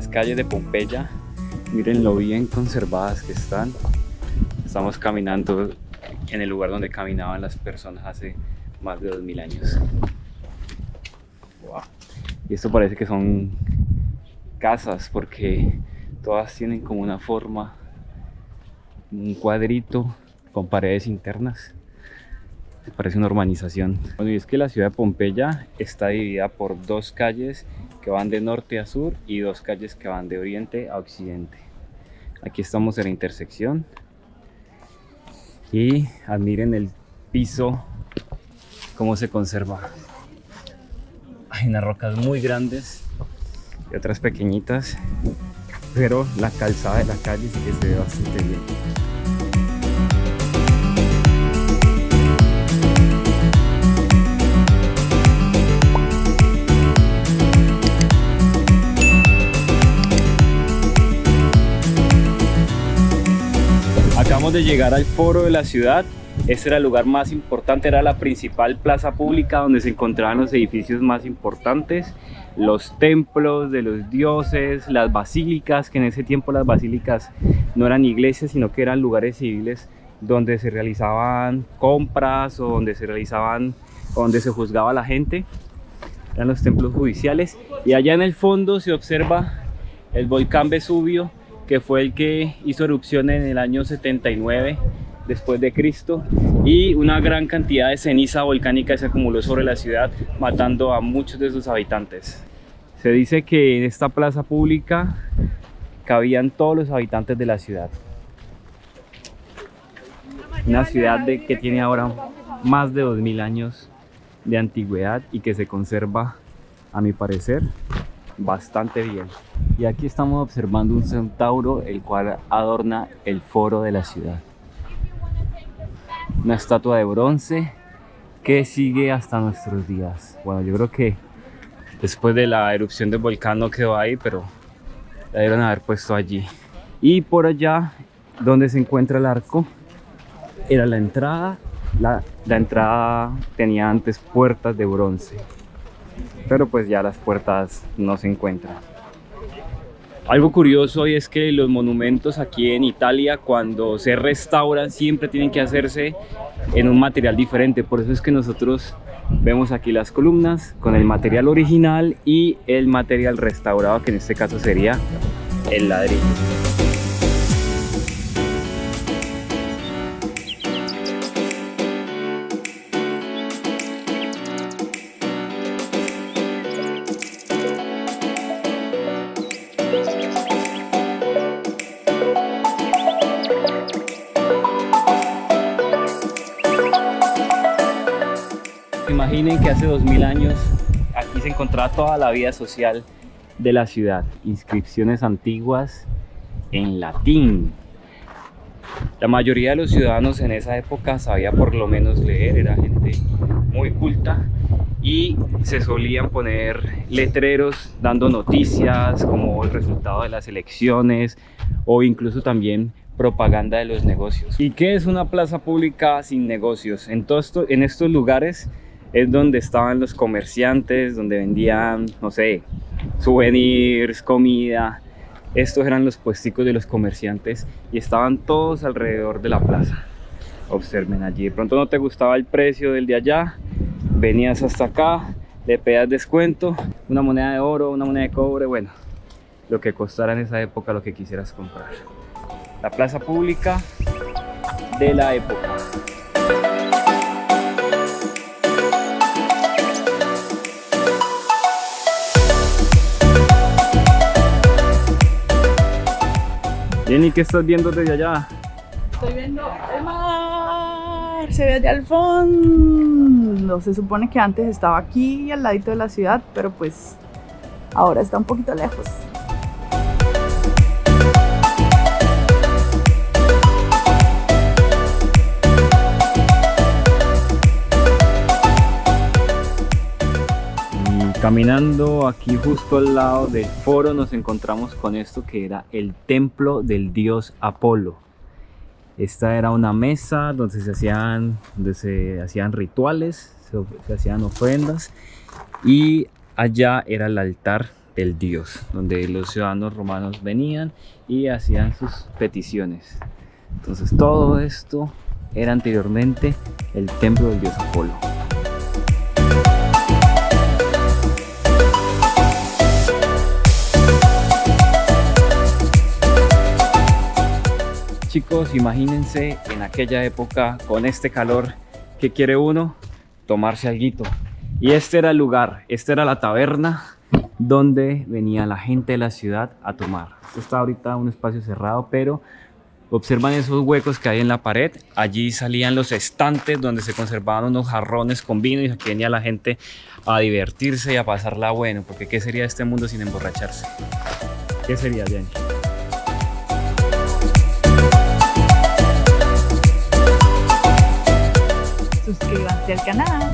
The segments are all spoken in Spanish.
las calles de Pompeya. Miren lo bien conservadas que están. Estamos caminando en el lugar donde caminaban las personas hace más de 2000 años. Wow. Y esto parece que son casas porque todas tienen como una forma, un cuadrito con paredes internas. Parece una urbanización. Bueno, y es que la ciudad de Pompeya está dividida por dos calles que van de norte a sur y dos calles que van de oriente a occidente. Aquí estamos en la intersección y admiren el piso, cómo se conserva. Hay unas rocas muy grandes y otras pequeñitas, pero la calzada de la calle sí que se ve bastante bien. Acabamos de llegar al foro de la ciudad. Este era el lugar más importante, era la principal plaza pública donde se encontraban los edificios más importantes, los templos de los dioses, las basílicas, que en ese tiempo las basílicas no eran iglesias, sino que eran lugares civiles donde se realizaban compras o donde se juzgaba a la gente. Eran los templos judiciales. Y allá en el fondo se observa el volcán Vesubio, que fue el que hizo erupción en el año 79 después de Cristo, y una gran cantidad de ceniza volcánica se acumuló sobre la ciudad, matando a muchos de sus habitantes. Se dice que en esta plaza pública cabían todos los habitantes de la ciudad. Una ciudad que tiene ahora más de 2000 años de antigüedad y que se conserva, a mi parecer, bastante bien. Y aquí estamos observando un centauro, el cual adorna el foro de la ciudad. Una estatua de bronce que sigue hasta nuestros días. Bueno, yo creo que después de la erupción del volcán no quedó ahí, pero la debieron haber puesto allí. Y por allá donde se encuentra el arco era la entrada. La entrada tenía antes puertas de bronce, pero pues ya las puertas no se encuentran. Algo curioso es que los monumentos aquí en Italia, cuando se restauran, siempre tienen que hacerse en un material diferente. Por eso es que nosotros vemos aquí las columnas con el material original y el material restaurado, que en este caso sería el ladrillo. Imaginen que hace 2000 años aquí se encontraba toda la vida social de la ciudad. Inscripciones antiguas en latín. La mayoría de los ciudadanos en esa época sabía por lo menos leer, era gente muy culta, y se solían poner letreros dando noticias como el resultado de las elecciones o incluso también propaganda de los negocios. ¿Y qué es una plaza pública sin negocios? En estos lugares es donde estaban los comerciantes, donde vendían, no sé, souvenirs, comida. Estos eran los puesticos de los comerciantes y estaban todos alrededor de la plaza. Observen allí, de pronto no te gustaba el precio del de allá, venías hasta acá, le pedías descuento, una moneda de oro, una moneda de cobre, bueno, lo que costara en esa época, lo que quisieras comprar. La plaza pública de la época. Jenny, ¿qué estás viendo desde allá? Estoy viendo el mar, se ve allá al fondo. Se supone que antes estaba aquí al ladito de la ciudad, pero pues ahora está un poquito lejos. Caminando aquí justo al lado del foro nos encontramos con esto que era el templo del dios Apolo. Esta era una mesa donde se hacían rituales, se hacían ofrendas, y allá era el altar el Dios, donde los ciudadanos romanos venían y hacían sus peticiones. Entonces todo esto era anteriormente el templo del dios Apolo. Chicos, imagínense en aquella época con este calor, ¿qué quiere uno? Tomarse alguito. Y este era el lugar, esta era la taberna donde venía la gente de la ciudad a tomar. Esto está ahorita un espacio cerrado, pero observan esos huecos que hay en la pared. Allí salían los estantes donde se conservaban unos jarrones con vino y aquí venía la gente a divertirse y a pasarla bueno, porque ¿qué sería este mundo sin emborracharse? ¿Qué sería, Jenny? Suscríbanse al canal.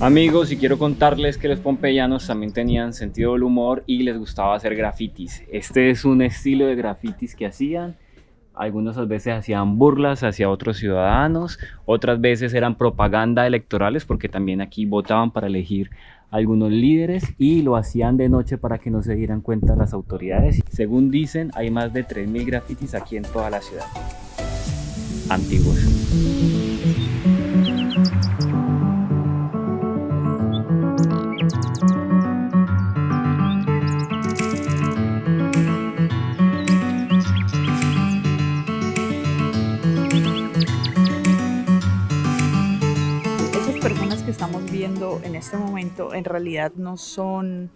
Amigos, y quiero contarles que los pompeyanos también tenían sentido del humor y les gustaba hacer grafitis. Este es un estilo de grafitis que hacían. Algunas veces hacían burlas hacia otros ciudadanos, otras veces eran propaganda electorales porque también aquí votaban para elegir algunos líderes y lo hacían de noche para que no se dieran cuenta las autoridades. Según dicen, hay más de 3000 grafitis aquí en toda la ciudad. Antiguos. Estamos viendo en este momento en realidad no son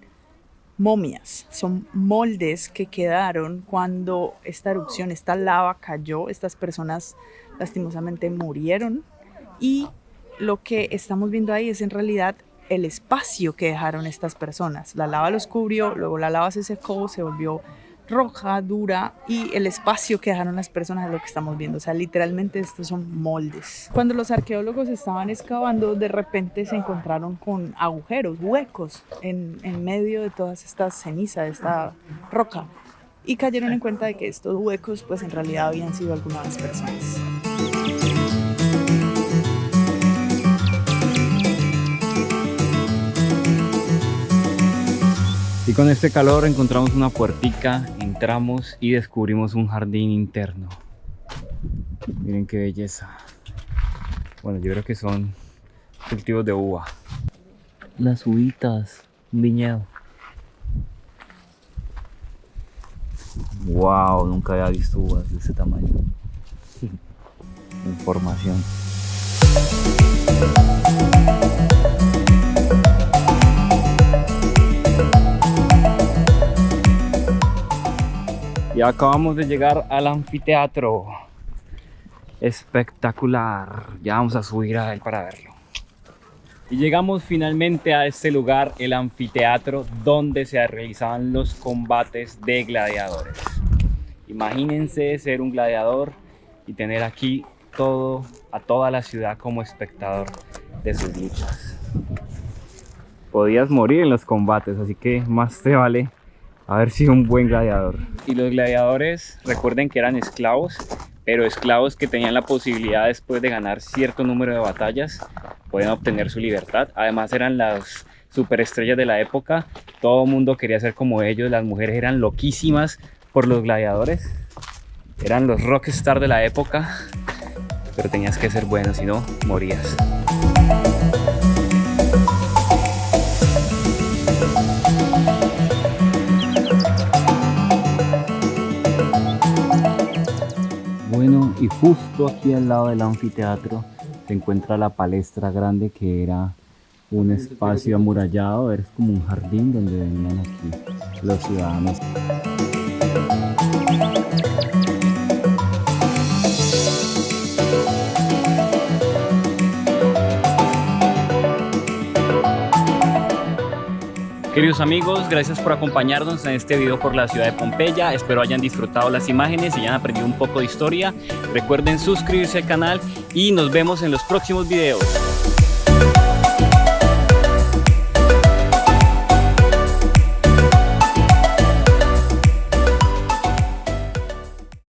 momias, son moldes que quedaron cuando esta erupción, esta lava cayó. Estas personas lastimosamente murieron y lo que estamos viendo ahí es en realidad el espacio que dejaron estas personas. La lava los cubrió, luego la lava se secó, se volvió roja, dura, y el espacio que dejaron las personas es lo que estamos viendo. O sea, literalmente estos son moldes. Cuando los arqueólogos estaban excavando, de repente se encontraron con agujeros, huecos en medio de todas estas cenizas, de esta roca, y cayeron en cuenta de que estos huecos pues en realidad habían sido algunas personas. Y con este calor encontramos una puertica, entramos y descubrimos un jardín interno. Miren qué belleza. Bueno, yo creo que son cultivos de uva. Las uvitas, un viñedo. Wow, nunca había visto uvas de ese tamaño. Información. Y acabamos de llegar al anfiteatro. Espectacular. Ya vamos a subir a él para verlo. Y llegamos finalmente a este lugar, el anfiteatro, donde se realizaban los combates de gladiadores. Imagínense ser un gladiador y tener aquí a toda la ciudad como espectador de sus luchas. Podías morir en los combates, así que más te vale haber sido un buen gladiador. Y los gladiadores, recuerden que eran esclavos, pero esclavos que tenían la posibilidad, después de ganar cierto número de batallas, pueden obtener su libertad. Además eran las superestrellas de la época, todo el mundo quería ser como ellos, las mujeres eran loquísimas por los gladiadores, eran los rockstar de la época, pero tenías que ser bueno, si no, morías. Bueno, y justo aquí al lado del anfiteatro se encuentra la palestra grande, que era un espacio amurallado, es como un jardín donde venían aquí los ciudadanos. Queridos amigos, gracias por acompañarnos en este video por la ciudad de Pompeya. Espero hayan disfrutado las imágenes y hayan aprendido un poco de historia. Recuerden suscribirse al canal y nos vemos en los próximos videos.